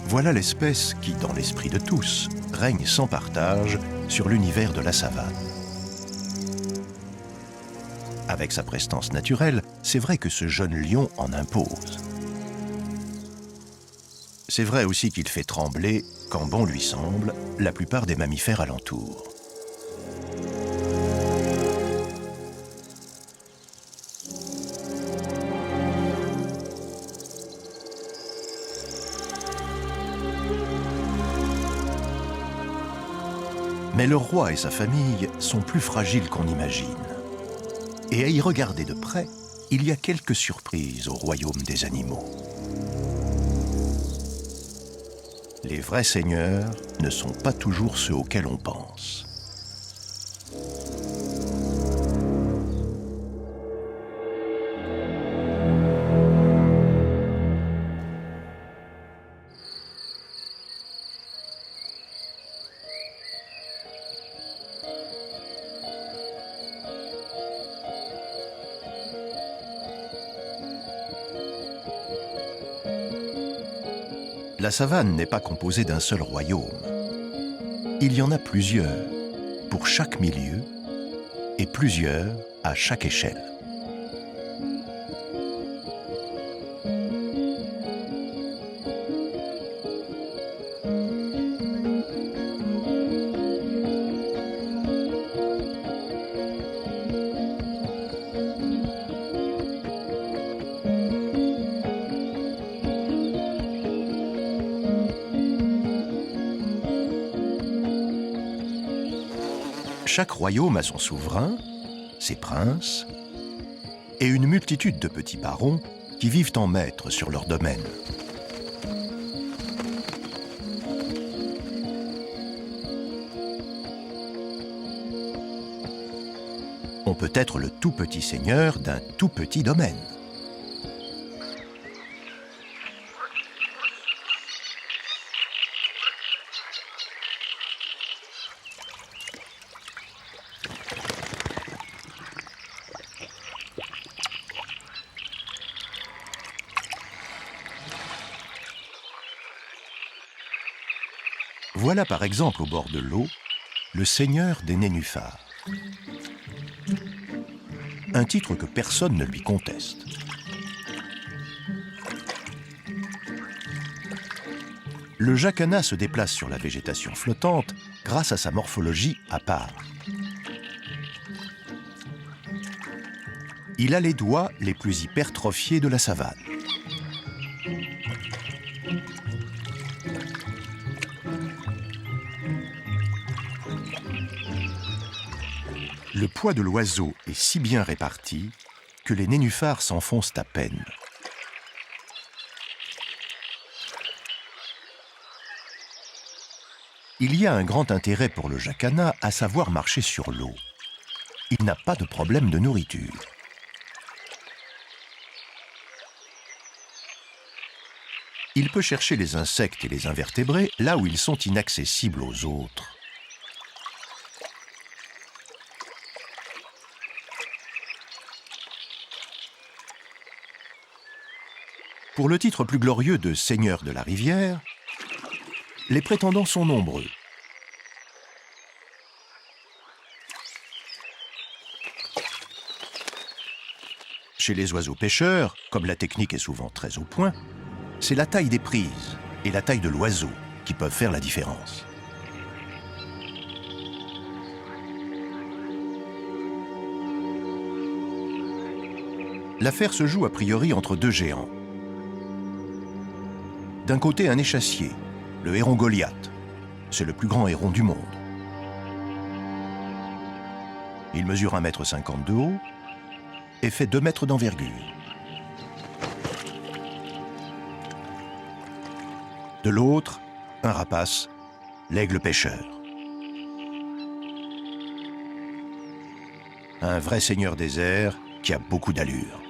Voilà l'espèce qui, dans l'esprit de tous, règne sans partage sur l'univers de la savane. Avec sa prestance naturelle, c'est vrai que ce jeune lion en impose. C'est vrai aussi qu'il fait trembler, quand bon lui semble, la plupart des mammifères alentours. Mais le roi et sa famille sont plus fragiles qu'on imagine. Et à y regarder de près, il y a quelques surprises au royaume des animaux. Les vrais seigneurs ne sont pas toujours ceux auxquels on pense. La savane n'est pas composée d'un seul royaume. Il y en a plusieurs, pour chaque milieu, et plusieurs à chaque échelle. Chaque royaume a son souverain, ses princes, et une multitude de petits barons qui vivent en maîtres sur leur domaine. On peut être le tout petit seigneur d'un tout petit domaine. Voilà par exemple au bord de l'eau le seigneur des nénuphars. Un titre que personne ne lui conteste. Le jacana se déplace sur la végétation flottante grâce à sa morphologie à part. Il a les doigts les plus hypertrophiés de la savane. Le poids de l'oiseau est si bien réparti que les nénuphars s'enfoncent à peine. Il y a un grand intérêt pour le jacana à savoir marcher sur l'eau. Il n'a pas de problème de nourriture. Il peut chercher les insectes et les invertébrés là où ils sont inaccessibles aux autres. Pour le titre plus glorieux de seigneur de la rivière, les prétendants sont nombreux. Chez les oiseaux pêcheurs, comme la technique est souvent très au point, c'est la taille des prises et la taille de l'oiseau qui peuvent faire la différence. L'affaire se joue a priori entre deux géants. D'un côté, un échassier, le héron Goliath. C'est le plus grand héron du monde. Il mesure 1,50 m de haut et fait 2 mètres d'envergure. De l'autre, un rapace, l'aigle pêcheur. Un vrai seigneur des airs qui a beaucoup d'allure.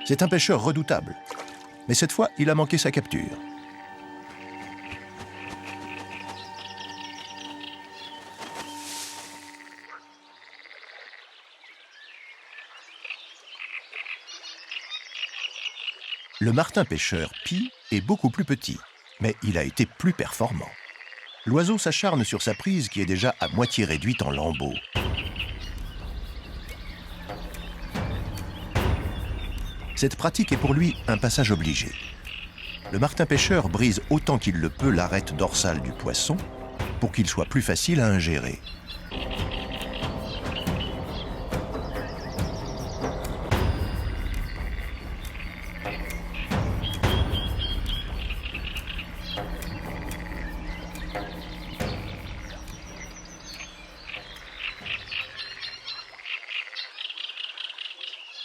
C'est un pêcheur redoutable, mais cette fois, il a manqué sa capture. Le martin-pêcheur Pie est beaucoup plus petit, mais il a été plus performant. L'oiseau s'acharne sur sa prise qui est déjà à moitié réduite en lambeaux. Cette pratique est pour lui un passage obligé. Le martin-pêcheur brise autant qu'il le peut l'arête dorsale du poisson pour qu'il soit plus facile à ingérer.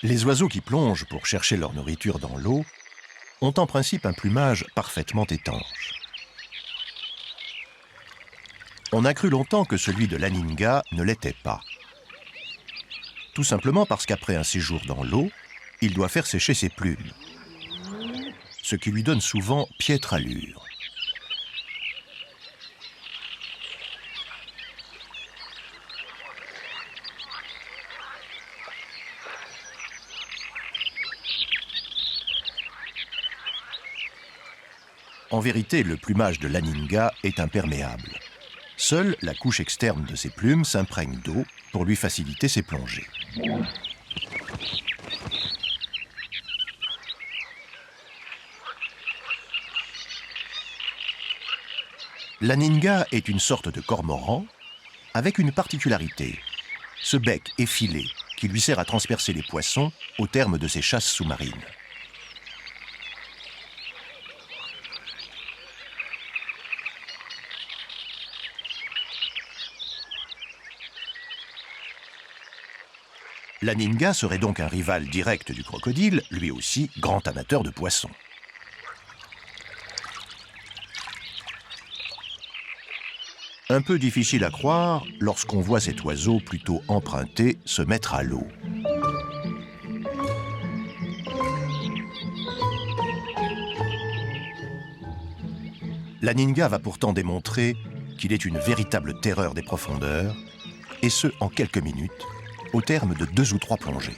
Les oiseaux qui plongent pour chercher leur nourriture dans l'eau ont en principe un plumage parfaitement étanche. On a cru longtemps que celui de l'Aninga ne l'était pas. Tout simplement parce qu'après un séjour dans l'eau, il doit faire sécher ses plumes, ce qui lui donne souvent piètre allure. En vérité, le plumage de l'Aninga est imperméable. Seule la couche externe de ses plumes s'imprègne d'eau pour lui faciliter ses plongées. L'Aninga est une sorte de cormoran avec une particularité, ce bec effilé qui lui sert à transpercer les poissons au terme de ses chasses sous-marines. L'Aninga serait donc un rival direct du crocodile, lui aussi grand amateur de poissons. Un peu difficile à croire lorsqu'on voit cet oiseau plutôt emprunté se mettre à l'eau. L'Aninga va pourtant démontrer qu'il est une véritable terreur des profondeurs, et ce en quelques minutes, au terme de 2 ou 3 plongées.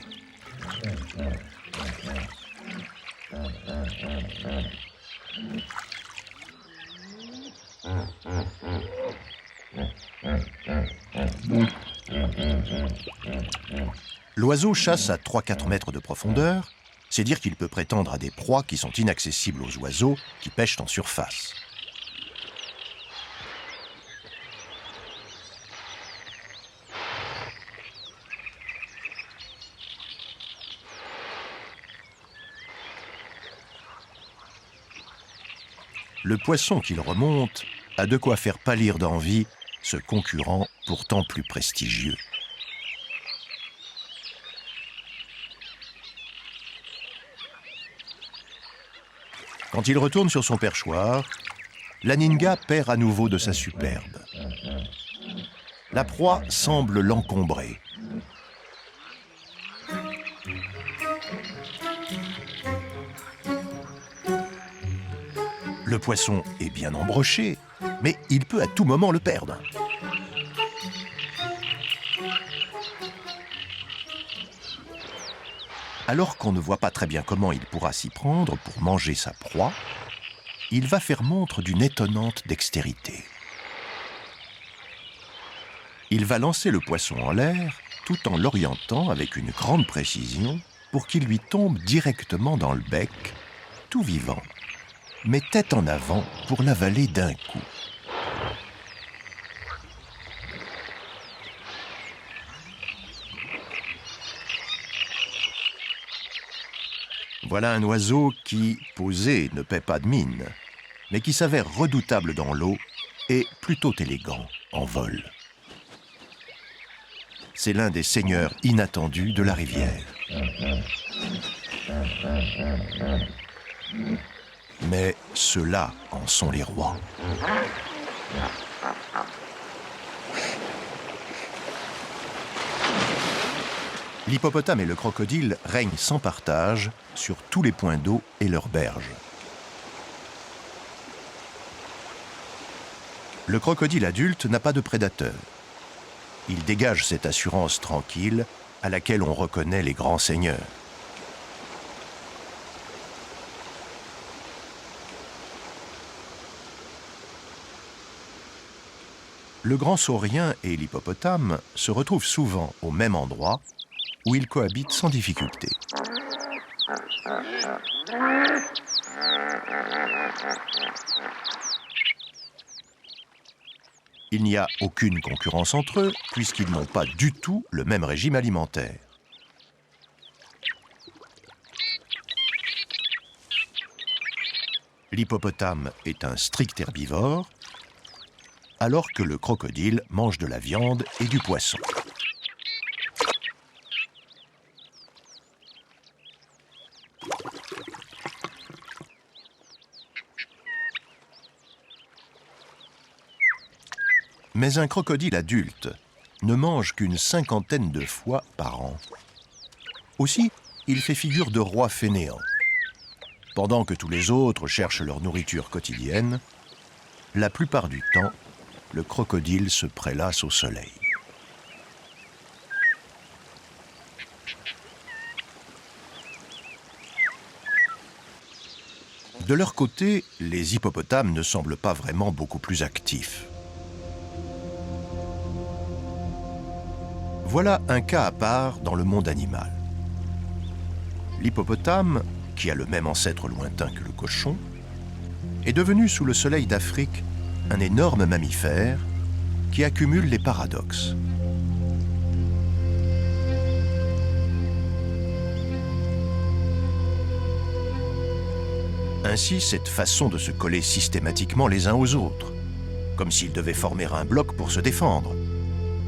L'oiseau chasse à 3-4 mètres de profondeur, c'est dire qu'il peut prétendre à des proies qui sont inaccessibles aux oiseaux qui pêchent en surface. Le poisson qu'il remonte a de quoi faire pâlir d'envie ce concurrent pourtant plus prestigieux. Quand il retourne sur son perchoir, l'Aninga perd à nouveau de sa superbe. La proie semble l'encombrer. Le poisson est bien embroché, mais il peut à tout moment le perdre. Alors qu'on ne voit pas très bien comment il pourra s'y prendre pour manger sa proie, il va faire montre d'une étonnante dextérité. Il va lancer le poisson en l'air tout en l'orientant avec une grande précision pour qu'il lui tombe directement dans le bec, tout vivant, mais tête en avant pour l'avaler d'un coup. Voilà un oiseau qui, posé, ne paie pas de mine, mais qui s'avère redoutable dans l'eau et plutôt élégant en vol. C'est l'un des seigneurs inattendus de la rivière. Mais ceux-là en sont les rois. L'hippopotame et le crocodile règnent sans partage sur tous les points d'eau et leurs berges. Le crocodile adulte n'a pas de prédateur. Il dégage cette assurance tranquille à laquelle on reconnaît les grands seigneurs. Le grand saurien et l'hippopotame se retrouvent souvent au même endroit où ils cohabitent sans difficulté. Il n'y a aucune concurrence entre eux puisqu'ils n'ont pas du tout le même régime alimentaire. L'hippopotame est un strict herbivore, alors que le crocodile mange de la viande et du poisson. Mais un crocodile adulte ne mange qu'une 50aine de fois par an. Aussi, il fait figure de roi fainéant. Pendant que tous les autres cherchent leur nourriture quotidienne, la plupart du temps, le crocodile se prélasse au soleil. De leur côté, les hippopotames ne semblent pas vraiment beaucoup plus actifs. Voilà un cas à part dans le monde animal. L'hippopotame, qui a le même ancêtre lointain que le cochon, est devenu sous le soleil d'Afrique un énorme mammifère qui accumule les paradoxes. Ainsi, cette façon de se coller systématiquement les uns aux autres, comme s'ils devaient former un bloc pour se défendre,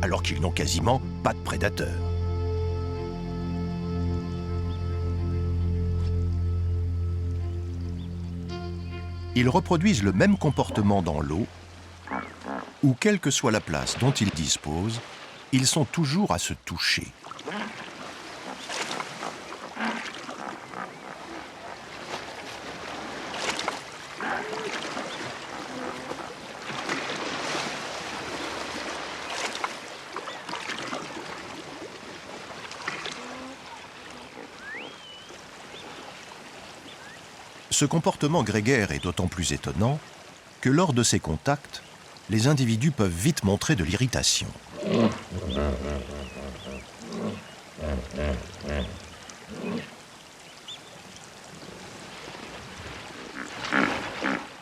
alors qu'ils n'ont quasiment pas de prédateurs. Ils reproduisent le même comportement dans l'eau, où quelle que soit la place dont ils disposent, ils sont toujours à se toucher. Ce comportement grégaire est d'autant plus étonnant que lors de ces contacts, les individus peuvent vite montrer de l'irritation.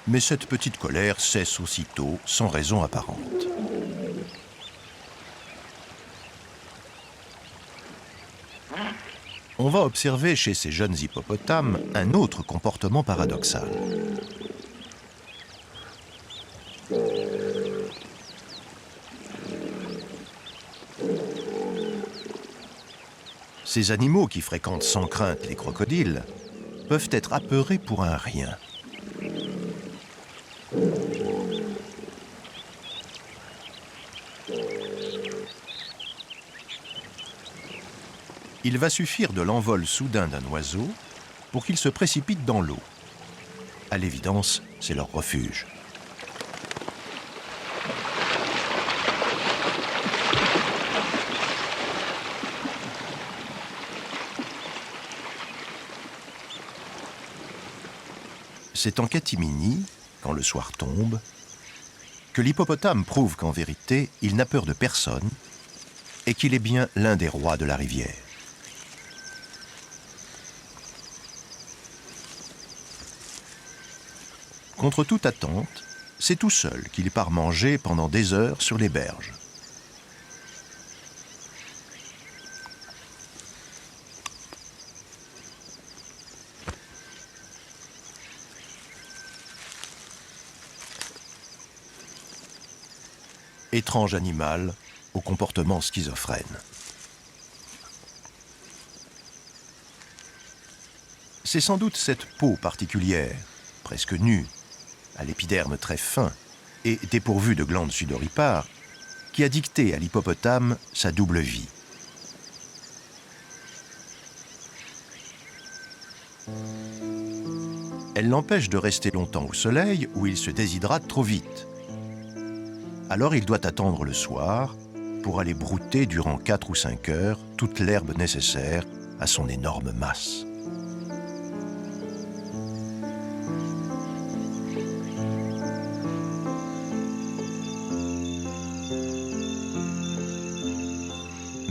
Mais cette petite colère cesse aussitôt, sans raison apparente. On va observer chez ces jeunes hippopotames un autre comportement paradoxal. Ces animaux qui fréquentent sans crainte les crocodiles peuvent être apeurés pour un rien. Il va suffire de l'envol soudain d'un oiseau pour qu'il se précipite dans l'eau. À l'évidence, c'est leur refuge. C'est en catimini, quand le soir tombe, que l'hippopotame prouve qu'en vérité, il n'a peur de personne et qu'il est bien l'un des rois de la rivière. Contre toute attente, c'est tout seul qu'il part manger pendant des heures sur les berges. Étrange animal au comportement schizophrène. C'est sans doute cette peau particulière, presque nue, à l'épiderme très fin et dépourvu de glandes sudoripares, qui a dicté à l'hippopotame sa double vie. Elle l'empêche de rester longtemps au soleil où il se déshydrate trop vite. Alors il doit attendre le soir pour aller brouter durant 4 ou 5 heures toute l'herbe nécessaire à son énorme masse.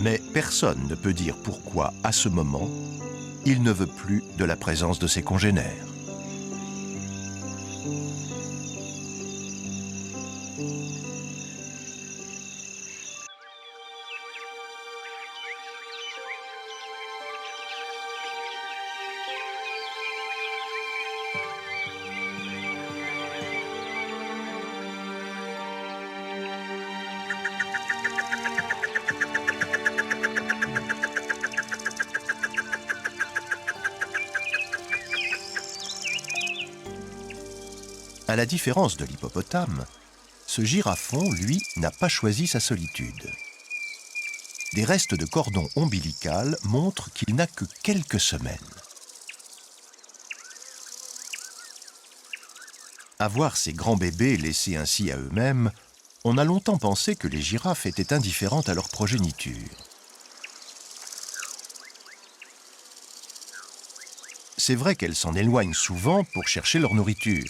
Mais personne ne peut dire pourquoi, à ce moment, il ne veut plus de la présence de ses congénères. À la différence de l'hippopotame, ce girafon, lui, n'a pas choisi sa solitude. Des restes de cordon ombilical montrent qu'il n'a que quelques semaines. À voir ces grands bébés laissés ainsi à eux-mêmes, on a longtemps pensé que les girafes étaient indifférentes à leur progéniture. C'est vrai qu'elles s'en éloignent souvent pour chercher leur nourriture.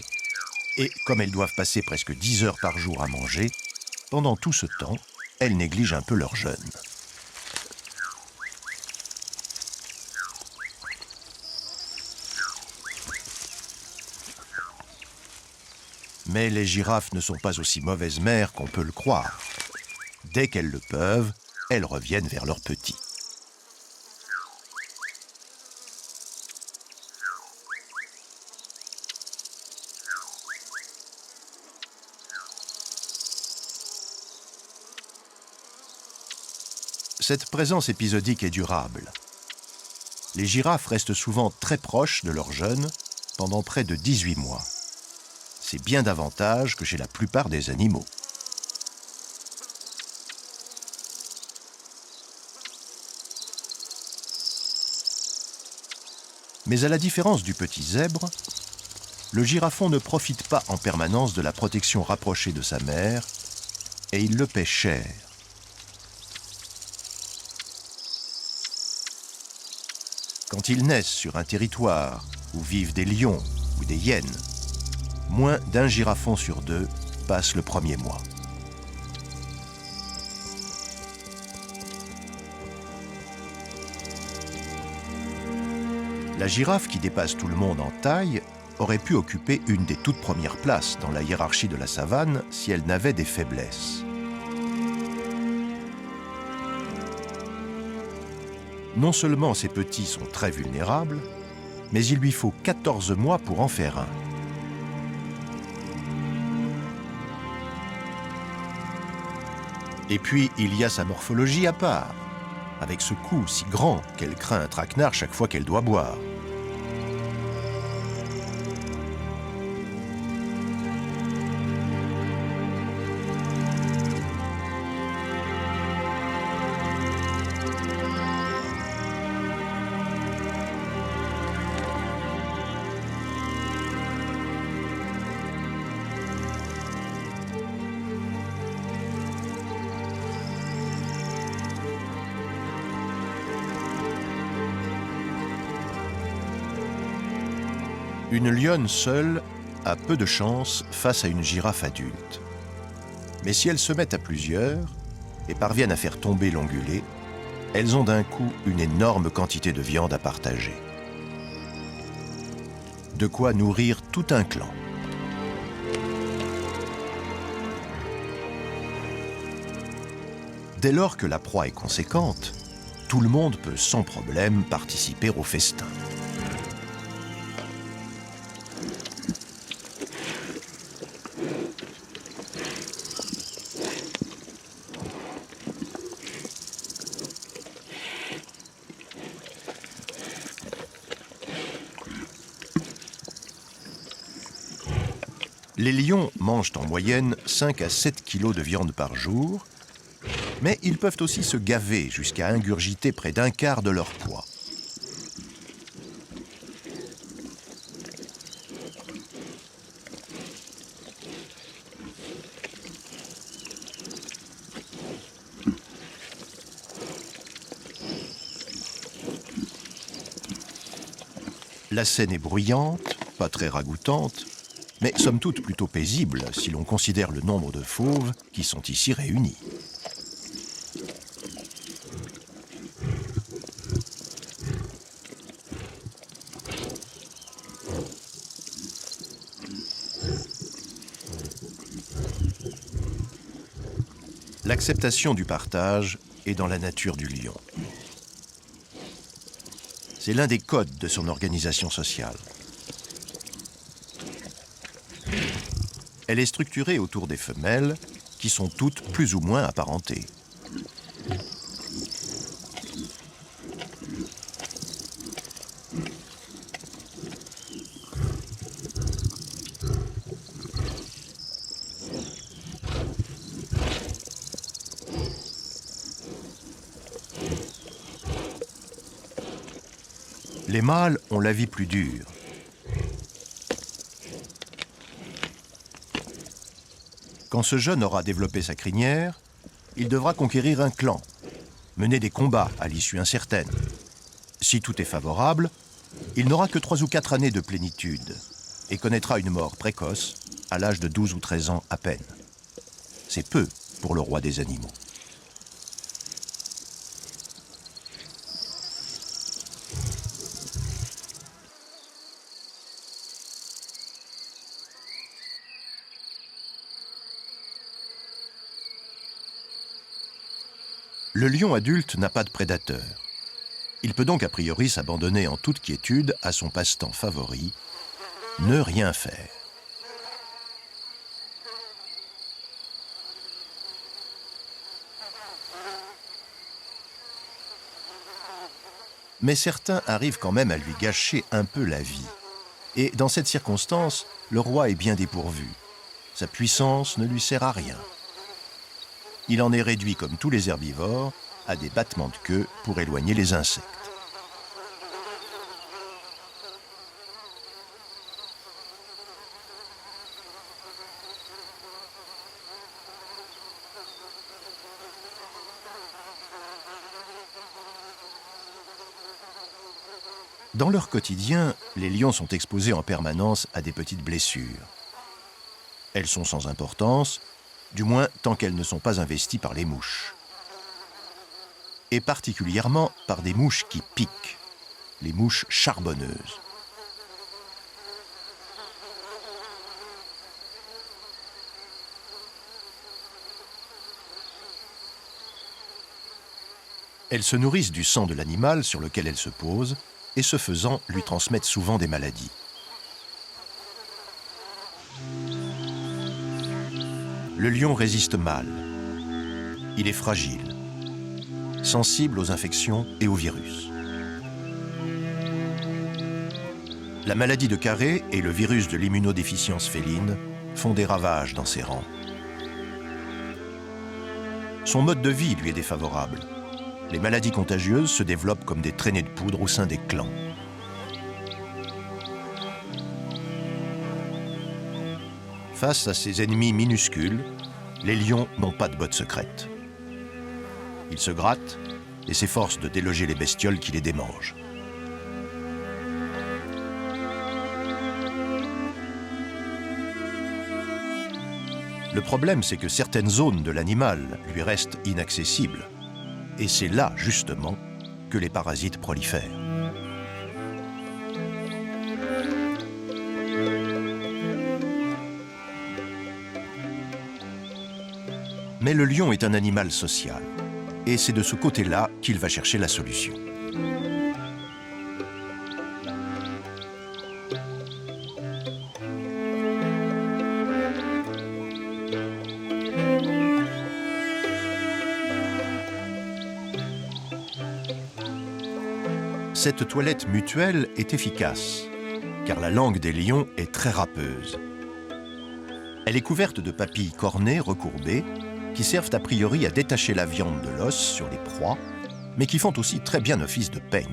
Et comme elles doivent passer presque 10 heures par jour à manger, pendant tout ce temps, elles négligent un peu leurs jeunes. Mais les girafes ne sont pas aussi mauvaises mères qu'on peut le croire. Dès qu'elles le peuvent, elles reviennent vers leurs petits. Cette présence épisodique est durable. Les girafes restent souvent très proches de leurs jeunes pendant près de 18 mois. C'est bien davantage que chez la plupart des animaux. Mais à la différence du petit zèbre, le girafon ne profite pas en permanence de la protection rapprochée de sa mère et il le paie cher. Quand ils naissent sur un territoire où vivent des lions ou des hyènes, moins d'un girafon sur 2 passe le premier mois. La girafe qui dépasse tout le monde en taille aurait pu occuper une des toutes premières places dans la hiérarchie de la savane si elle n'avait des faiblesses. Non seulement ses petits sont très vulnérables, mais il lui faut 14 mois pour en faire un. Et puis, il y a sa morphologie à part, avec ce cou si grand qu'elle craint un traquenard chaque fois qu'elle doit boire. Une lionne seule a peu de chance face à une girafe adulte. Mais si elles se mettent à plusieurs et parviennent à faire tomber l'ongulé, elles ont d'un coup une énorme quantité de viande à partager. De quoi nourrir tout un clan. Dès lors que la proie est conséquente, tout le monde peut sans problème participer au festin. Les lions mangent en moyenne 5 à 7 kilos de viande par jour, mais ils peuvent aussi se gaver jusqu'à ingurgiter près d'un quart de leur poids. La scène est bruyante, pas très ragoûtante, mais somme toute plutôt paisible si l'on considère le nombre de fauves qui sont ici réunis. L'acceptation du partage est dans la nature du lion. C'est l'un des codes de son organisation sociale. Elle est structurée autour des femelles, qui sont toutes plus ou moins apparentées. Les mâles ont la vie plus dure. Quand ce jeune aura développé sa crinière, il devra conquérir un clan, mener des combats à l'issue incertaine. Si tout est favorable, il n'aura que 3 ou 4 années de plénitude et connaîtra une mort précoce à l'âge de 12 ou 13 ans à peine. C'est peu pour le roi des animaux. Le lion adulte n'a pas de prédateur. Il peut donc a priori s'abandonner en toute quiétude à son passe-temps favori, ne rien faire. Mais certains arrivent quand même à lui gâcher un peu la vie. Et dans cette circonstance, le roi est bien dépourvu. Sa puissance ne lui sert à rien. Il en est réduit, comme tous les herbivores, à des battements de queue pour éloigner les insectes. Dans leur quotidien, les lions sont exposés en permanence à des petites blessures. Elles sont sans importance, du moins tant qu'elles ne sont pas investies par les mouches. Et particulièrement par des mouches qui piquent, les mouches charbonneuses. Elles se nourrissent du sang de l'animal sur lequel elles se posent et ce faisant lui transmettent souvent des maladies. Le lion résiste mal. Il est fragile, sensible aux infections et aux virus. La maladie de Carré et le virus de l'immunodéficience féline font des ravages dans ses rangs. Son mode de vie lui est défavorable. Les maladies contagieuses se développent comme des traînées de poudre au sein des clans. Face à ces ennemis minuscules, les lions n'ont pas de bottes secrètes. Ils se grattent et s'efforcent de déloger les bestioles qui les démangent. Le problème, c'est que certaines zones de l'animal lui restent inaccessibles. Et c'est là, justement, que les parasites prolifèrent. Mais le lion est un animal social, et c'est de ce côté-là qu'il va chercher la solution. Cette toilette mutuelle est efficace, car la langue des lions est très râpeuse. Elle est couverte de papilles cornées recourbées, qui servent a priori à détacher la viande de l'os sur les proies, mais qui font aussi très bien office de peigne.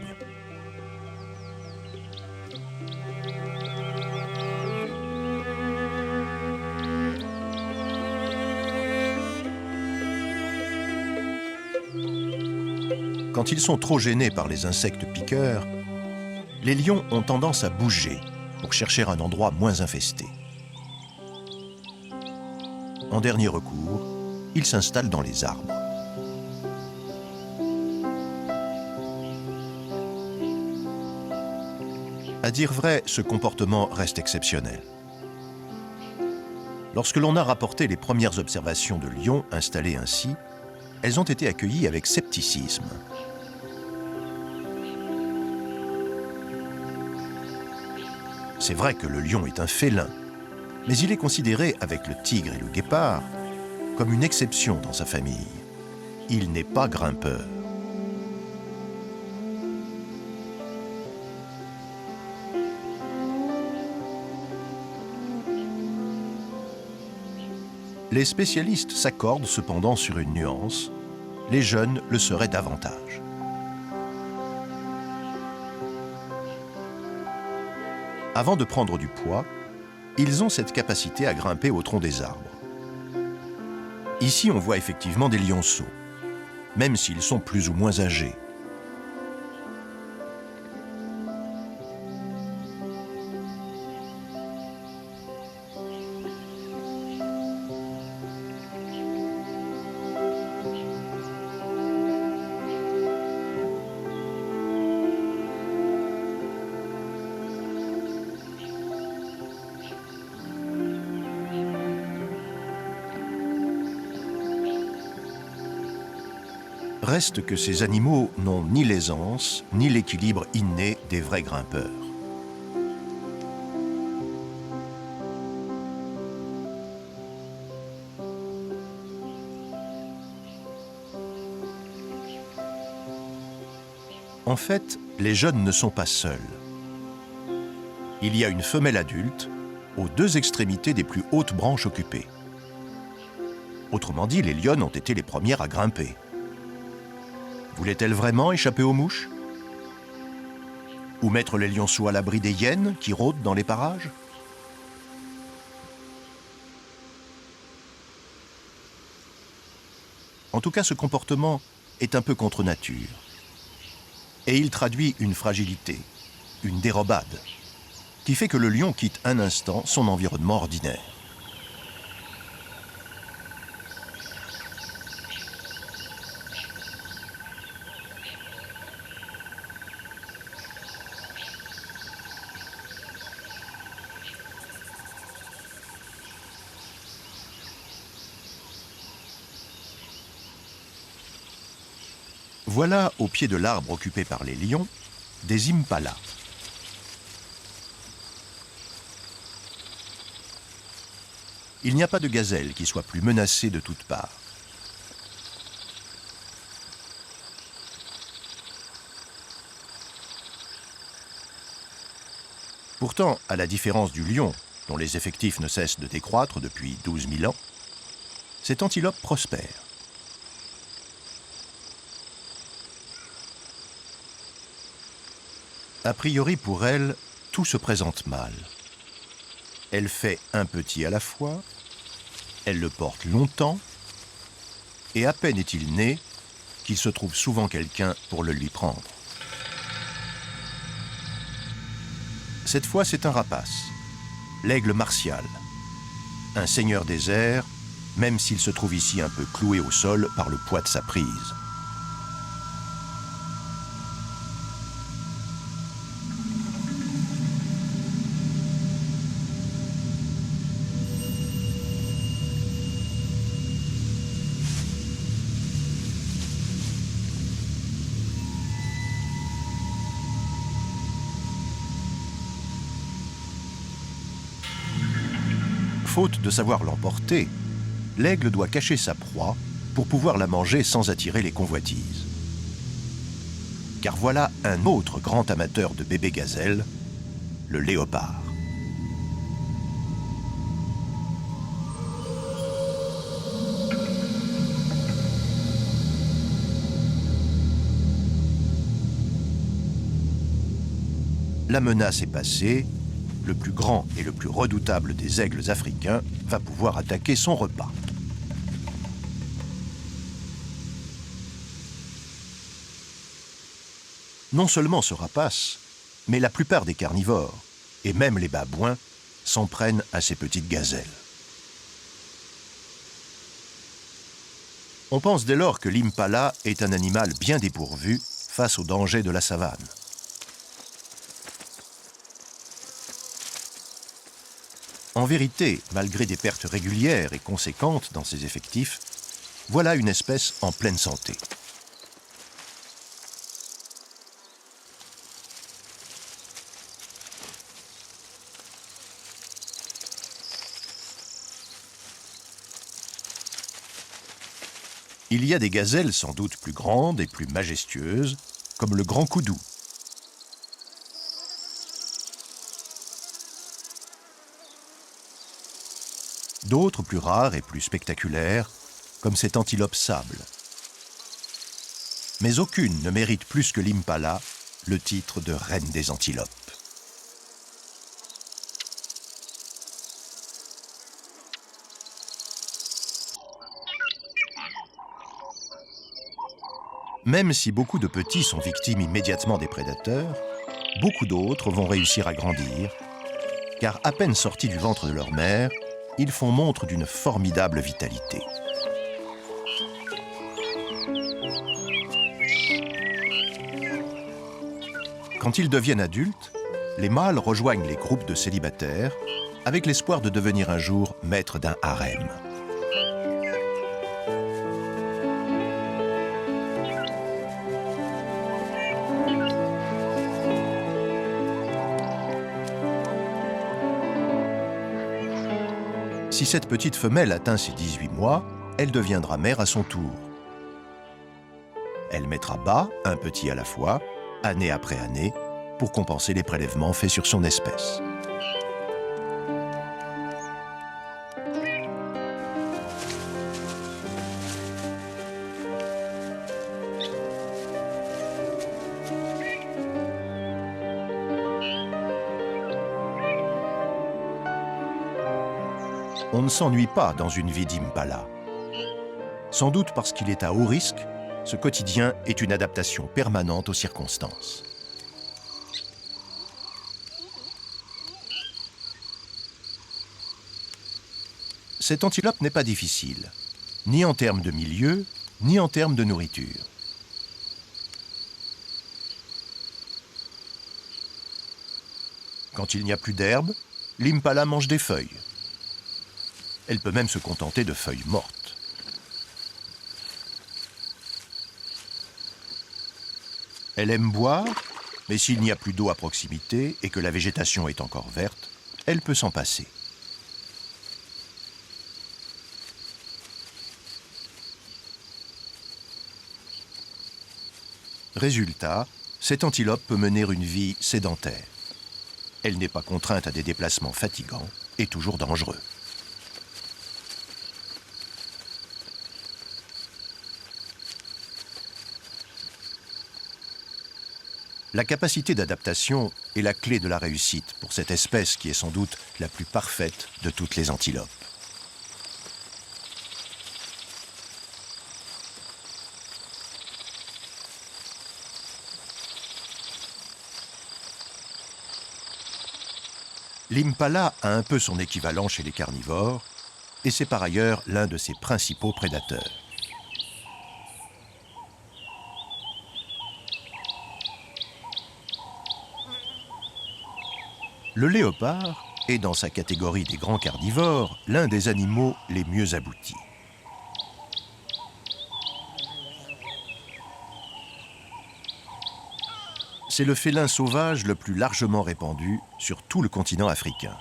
Quand ils sont trop gênés par les insectes piqueurs, les lions ont tendance à bouger pour chercher un endroit moins infesté. En dernier recours, ils s'installent dans les arbres. À dire vrai, ce comportement reste exceptionnel. Lorsque l'on a rapporté les premières observations de lions installés ainsi, elles ont été accueillies avec scepticisme. C'est vrai que le lion est un félin, mais il est considéré, avec le tigre et le guépard, comme une exception dans sa famille. Il n'est pas grimpeur. Les spécialistes s'accordent cependant sur une nuance. Les jeunes le seraient davantage. Avant de prendre du poids, ils ont cette capacité à grimper au tronc des arbres. Ici, on voit effectivement des lionceaux, même s'ils sont plus ou moins âgés. Reste que ces animaux n'ont ni l'aisance, ni l'équilibre inné des vrais grimpeurs. En fait, les jeunes ne sont pas seuls. Il y a une femelle adulte aux deux extrémités des plus hautes branches occupées. Autrement dit, les lionnes ont été les premières à grimper. Voulait-elle vraiment échapper aux mouches? Ou mettre les lionceaux à l'abri des hyènes qui rôdent dans les parages? En tout cas, ce comportement est un peu contre nature. Et il traduit une fragilité, une dérobade, qui fait que le lion quitte un instant son environnement ordinaire. Voilà, au pied de l'arbre occupé par les lions, des impalas. Il n'y a pas de gazelle qui soit plus menacée de toutes parts. Pourtant, à la différence du lion, dont les effectifs ne cessent de décroître depuis 12 000 ans, cette antilope prospère. A priori pour elle, tout se présente mal. Elle fait un petit à la fois, elle le porte longtemps, et à peine est-il né qu'il se trouve souvent quelqu'un pour le lui prendre. Cette fois, c'est un rapace, l'aigle martial, un seigneur des airs, même s'il se trouve ici un peu cloué au sol par le poids de sa prise. Faute de savoir l'emporter, l'aigle doit cacher sa proie pour pouvoir la manger sans attirer les convoitises. Car voilà un autre grand amateur de bébés gazelles, le léopard. La menace est passée. Le plus grand et le plus redoutable des aigles africains va pouvoir attaquer son repas. Non seulement ce rapace, mais la plupart des carnivores, et même les babouins, s'en prennent à ces petites gazelles. On pense dès lors que l'impala est un animal bien dépourvu face aux dangers de la savane. En vérité, malgré des pertes régulières et conséquentes dans ses effectifs, voilà une espèce en pleine santé. Il y a des gazelles sans doute plus grandes et plus majestueuses, comme le grand koudou. D'autres plus rares et plus spectaculaires, comme cette antilope sable. Mais aucune ne mérite plus que l'impala le titre de reine des antilopes. Même si beaucoup de petits sont victimes immédiatement des prédateurs, beaucoup d'autres vont réussir à grandir, car à peine sortis du ventre de leur mère, ils font montre d'une formidable vitalité. Quand ils deviennent adultes, les mâles rejoignent les groupes de célibataires avec l'espoir de devenir un jour maîtres d'un harem. Si cette petite femelle atteint ses 18 mois, elle deviendra mère à son tour. Elle mettra bas un petit à la fois, année après année, pour compenser les prélèvements faits sur son espèce. On ne s'ennuie pas dans une vie d'impala. Sans doute parce qu'il est à haut risque, ce quotidien est une adaptation permanente aux circonstances. Cette antilope n'est pas difficile, ni en termes de milieu, ni en termes de nourriture. Quand il n'y a plus d'herbe, l'impala mange des feuilles. Elle peut même se contenter de feuilles mortes. Elle aime boire, mais s'il n'y a plus d'eau à proximité et que la végétation est encore verte, elle peut s'en passer. Résultat, cette antilope peut mener une vie sédentaire. Elle n'est pas contrainte à des déplacements fatigants et toujours dangereux. La capacité d'adaptation est la clé de la réussite pour cette espèce qui est sans doute la plus parfaite de toutes les antilopes. L'impala a un peu son équivalent chez les carnivores et c'est par ailleurs l'un de ses principaux prédateurs. Le léopard est dans sa catégorie des grands carnivores l'un des animaux les mieux aboutis. C'est le félin sauvage le plus largement répandu sur tout le continent africain.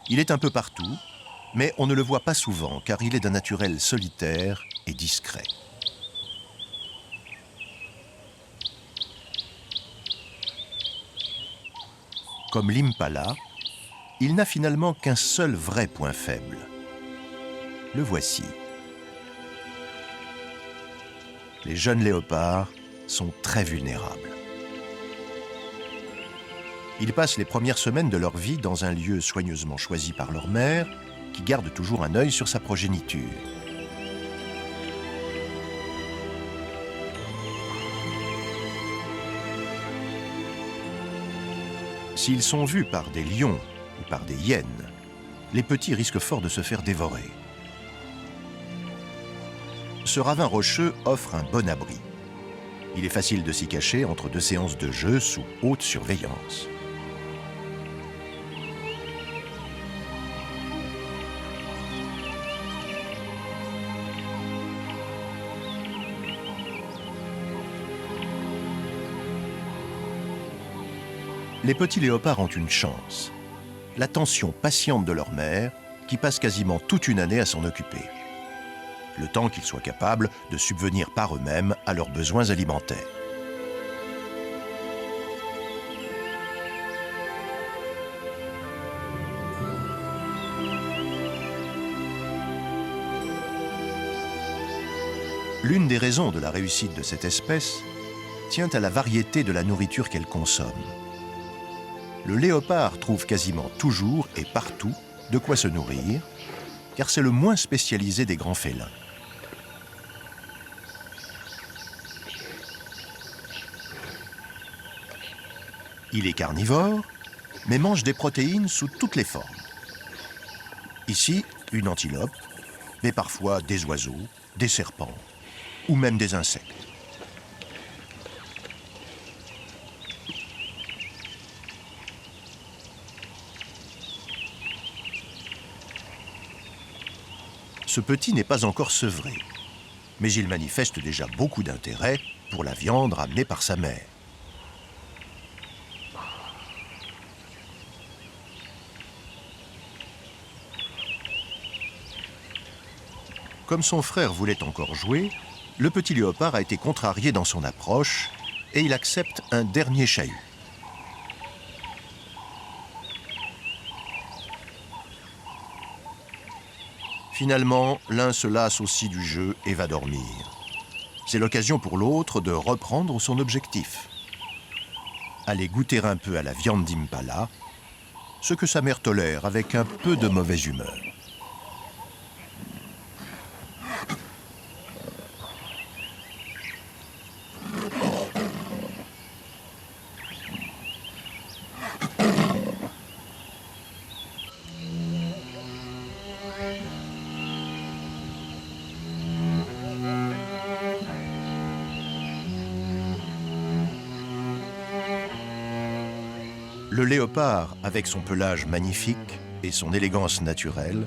Il est un peu partout, mais on ne le voit pas souvent car il est d'un naturel solitaire et discret. Comme l'impala, il n'a finalement qu'un seul vrai point faible. Le voici. Les jeunes léopards sont très vulnérables. Ils passent les premières semaines de leur vie dans un lieu soigneusement choisi par leur mère, qui garde toujours un œil sur sa progéniture. S'ils sont vus par des lions ou par des hyènes, les petits risquent fort de se faire dévorer. Ce ravin rocheux offre un bon abri. Il est facile de s'y cacher entre deux séances de jeu sous haute surveillance. Les petits léopards ont une chance. L'attention patiente de leur mère, qui passe quasiment toute une année à s'en occuper. Le temps qu'ils soient capables de subvenir par eux-mêmes à leurs besoins alimentaires. L'une des raisons de la réussite de cette espèce tient à la variété de la nourriture qu'elle consomme. Le léopard trouve quasiment toujours et partout de quoi se nourrir, car c'est le moins spécialisé des grands félins. Il est carnivore, mais mange des protéines sous toutes les formes. Ici, une antilope, mais parfois des oiseaux, des serpents ou même des insectes. Ce petit n'est pas encore sevré, mais il manifeste déjà beaucoup d'intérêt pour la viande ramenée par sa mère. Comme son frère voulait encore jouer, le petit léopard a été contrarié dans son approche et il accepte un dernier chahut. Finalement, l'un se lasse aussi du jeu et va dormir. C'est l'occasion pour l'autre de reprendre son objectif. Aller goûter un peu à la viande d'impala, ce que sa mère tolère avec un peu de mauvaise humeur. Le léopard, avec son pelage magnifique et son élégance naturelle,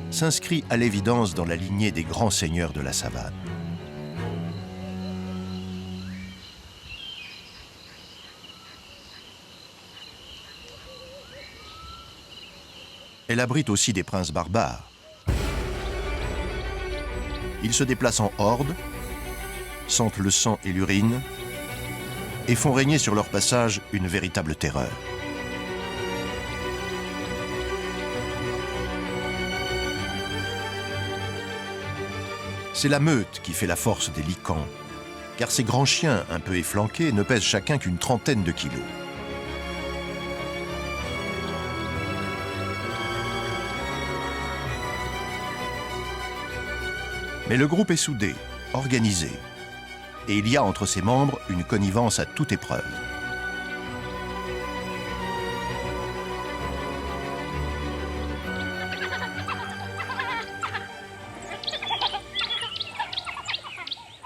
s'inscrit à l'évidence dans la lignée des grands seigneurs de la savane. Elle abrite aussi des princes barbares. Ils se déplacent en horde, sentent le sang et l'urine et font régner sur leur passage une véritable terreur. C'est la meute qui fait la force des licans, car ces grands chiens un peu efflanqués ne pèsent chacun qu'une trentaine de kilos. Mais le groupe est soudé, organisé, et il y a entre ses membres une connivence à toute épreuve.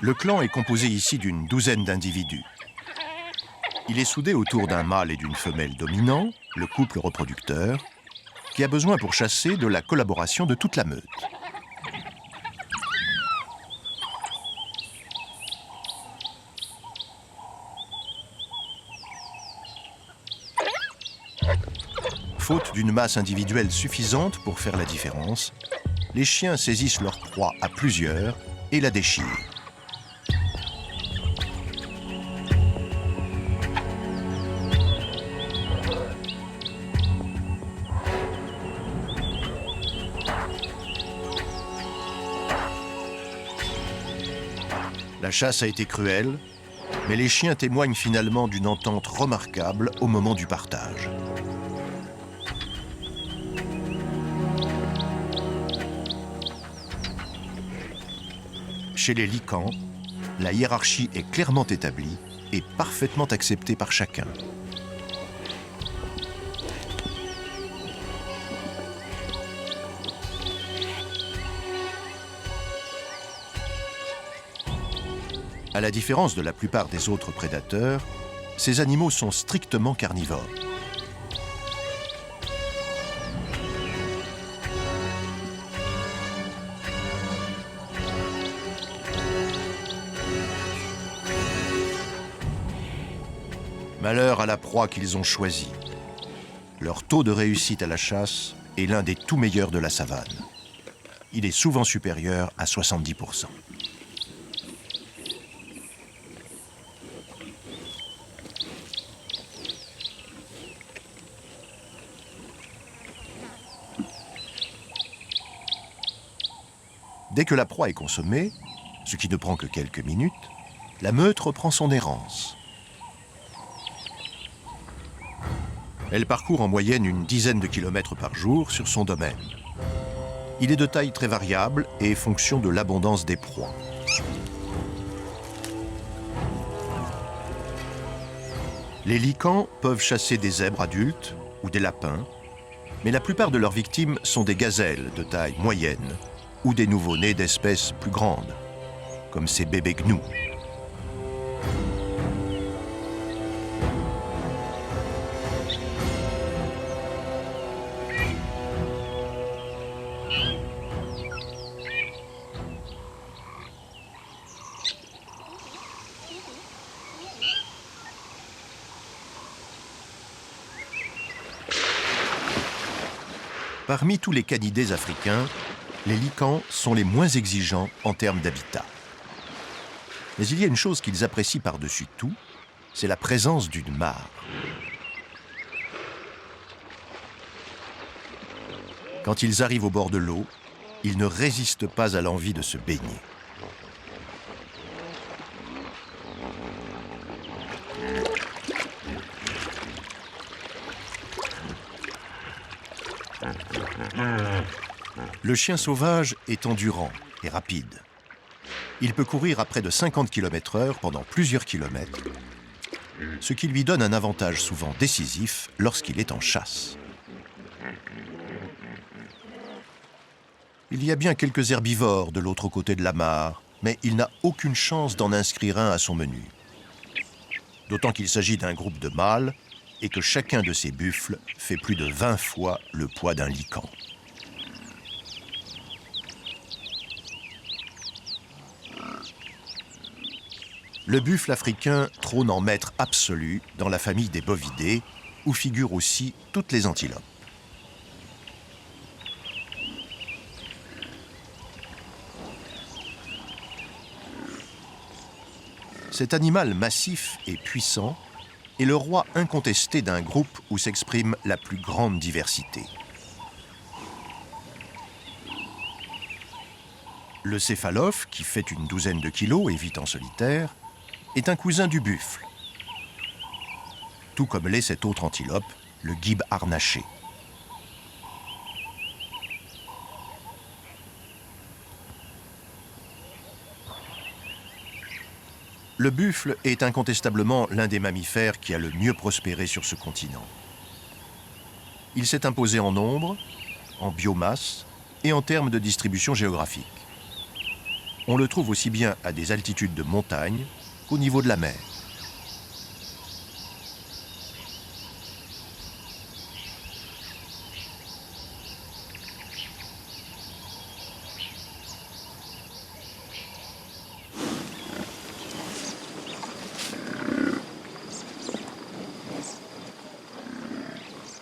Le clan est composé ici d'une douzaine d'individus. Il est soudé autour d'un mâle et d'une femelle dominant, le couple reproducteur, qui a besoin pour chasser de la collaboration de toute la meute. Faute d'une masse individuelle suffisante pour faire la différence, les chiens saisissent leur proie à plusieurs et la déchirent. La chasse a été cruelle, mais les chiens témoignent finalement d'une entente remarquable au moment du partage. Chez les licans, la hiérarchie est clairement établie et parfaitement acceptée par chacun. À la différence de la plupart des autres prédateurs, ces animaux sont strictement carnivores. Malheur à la proie qu'ils ont choisie. leur taux de réussite à la chasse est l'un des tout meilleurs de la savane. Il est souvent supérieur à 70%. Dès que la proie est consommée, ce qui ne prend que quelques minutes, la meute reprend son errance. Elle parcourt en moyenne une dizaine de kilomètres par jour sur son domaine. Il est de taille très variable et fonction de l'abondance des proies. Les licans peuvent chasser des zèbres adultes ou des lapins, mais la plupart de leurs victimes sont des gazelles de taille moyenne ou des nouveau-nés d'espèces plus grandes, comme ces bébés gnous. Parmi tous les canidés africains, les licans sont les moins exigeants en termes d'habitat. Mais il y a une chose qu'ils apprécient par-dessus tout, c'est la présence d'une mare. Quand ils arrivent au bord de l'eau, ils ne résistent pas à l'envie de se baigner. Le chien sauvage est endurant et rapide. Il peut courir à près de 50 km/h pendant plusieurs kilomètres, ce qui lui donne un avantage souvent décisif lorsqu'il est en chasse. Il y a bien quelques herbivores de l'autre côté de la mare, mais il n'a aucune chance d'en inscrire un à son menu. D'autant qu'il s'agit d'un groupe de mâles et que chacun de ces buffles fait plus de 20 fois le poids d'un lican. Le buffle africain trône en maître absolu dans la famille des bovidés, où figurent aussi toutes les antilopes. Cet animal massif et puissant est le roi incontesté d'un groupe où s'exprime la plus grande diversité. Le céphalophe, qui fait une douzaine de kilos et vit en solitaire, est un cousin du buffle, tout comme l'est cette autre antilope, le guibe harnaché. Le buffle est incontestablement l'un des mammifères qui a le mieux prospéré sur ce continent. Il s'est imposé en nombre, en biomasse et en termes de distribution géographique. On le trouve aussi bien à des altitudes de montagne qu'au niveau de la mer.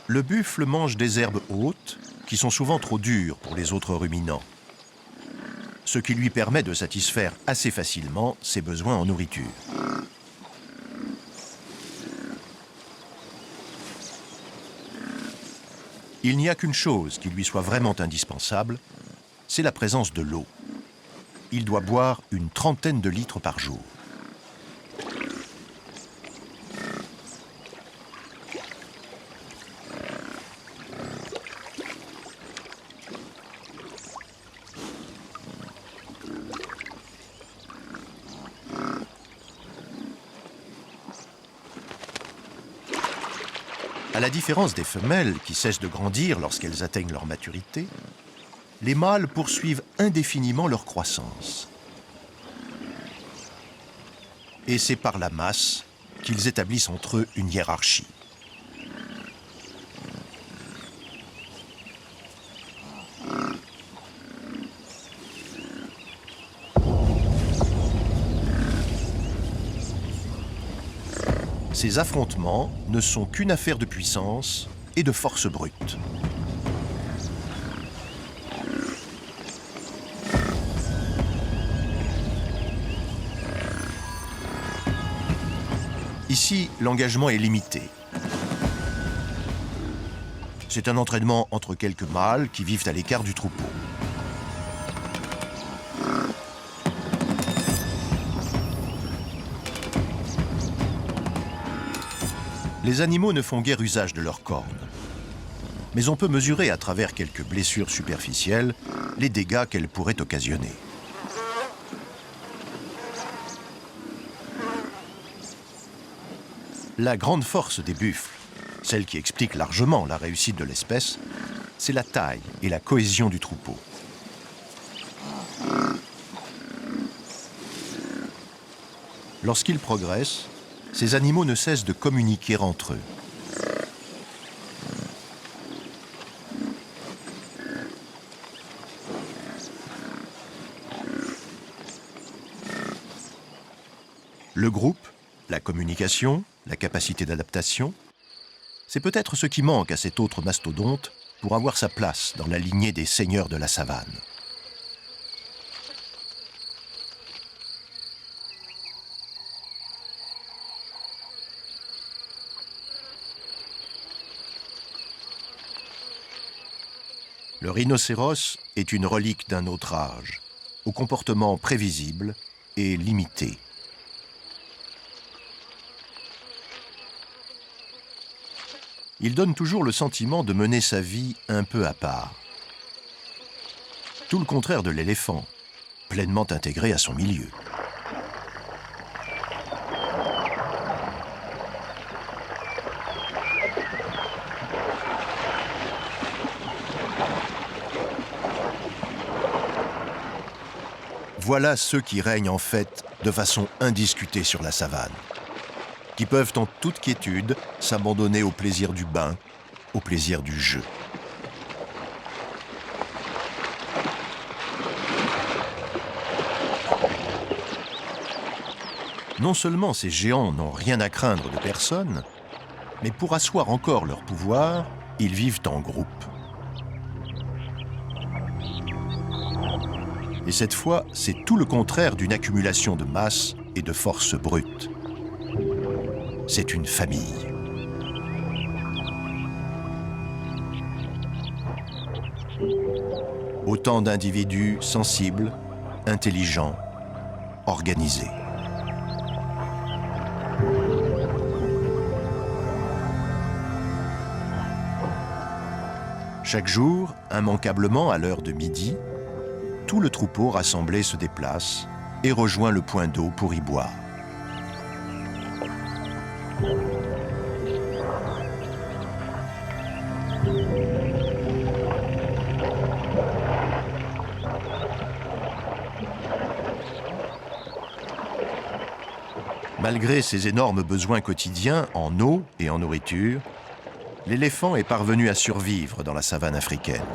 Le buffle mange des herbes hautes qui sont souvent trop dures pour les autres ruminants, ce qui lui permet de satisfaire assez facilement ses besoins en nourriture. Il n'y a qu'une chose qui lui soit vraiment indispensable, c'est la présence de l'eau. Il doit boire une trentaine de litres par jour. À la différence des femelles qui cessent de grandir lorsqu'elles atteignent leur maturité, les mâles poursuivent indéfiniment leur croissance. Et c'est par la masse qu'ils établissent entre eux une hiérarchie. Ces affrontements ne sont qu'une affaire de puissance et de force brute. Ici, l'engagement est limité. C'est un entraînement entre quelques mâles qui vivent à l'écart du troupeau. Les animaux ne font guère usage de leurs cornes. Mais on peut mesurer à travers quelques blessures superficielles les dégâts qu'elles pourraient occasionner. La grande force des buffles, celle qui explique largement la réussite de l'espèce, c'est la taille et la cohésion du troupeau. Lorsqu'ils progressent, ces animaux ne cessent de communiquer entre eux. Le groupe, la communication, la capacité d'adaptation, c'est peut-être ce qui manque à cet autre mastodonte pour avoir sa place dans la lignée des seigneurs de la savane. Le rhinocéros est une relique d'un autre âge, au comportement prévisible et limité. Il donne toujours le sentiment de mener sa vie un peu à part. Tout le contraire de l'éléphant, pleinement intégré à son milieu. Voilà ceux qui règnent en fait de façon indiscutée sur la savane, qui peuvent en toute quiétude s'abandonner au plaisir du bain, au plaisir du jeu. Non seulement ces géants n'ont rien à craindre de personne, mais pour asseoir encore leur pouvoir, ils vivent en groupe. Et cette fois, c'est tout le contraire d'une accumulation de masse et de force brute. C'est une famille. Autant d'individus sensibles, intelligents, organisés. Chaque jour, immanquablement à l'heure de midi, tout le troupeau rassemblé se déplace et rejoint le point d'eau pour y boire. Malgré ses énormes besoins quotidiens en eau et en nourriture, l'éléphant est parvenu à survivre dans la savane africaine.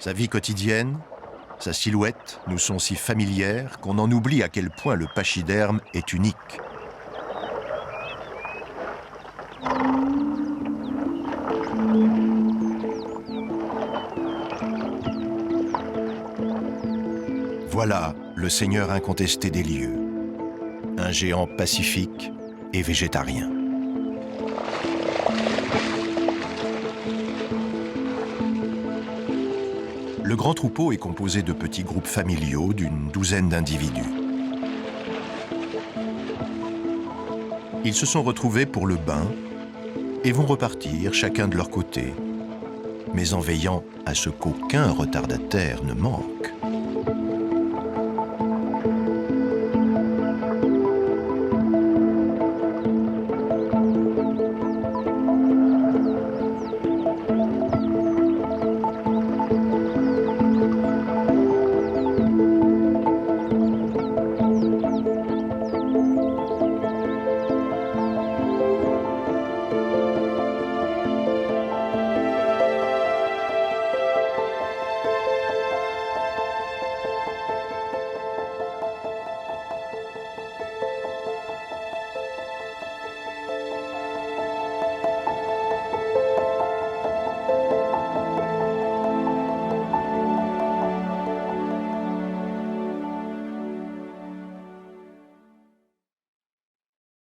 Sa vie quotidienne, sa silhouette nous sont si familières qu'on en oublie à quel point le pachyderme est unique. Voilà le seigneur incontesté des lieux, un géant pacifique et végétarien. Le grand troupeau est composé de petits groupes familiaux d'une douzaine d'individus. Ils se sont retrouvés pour le bain et vont repartir chacun de leur côté, mais en veillant à ce qu'aucun retardataire ne manque.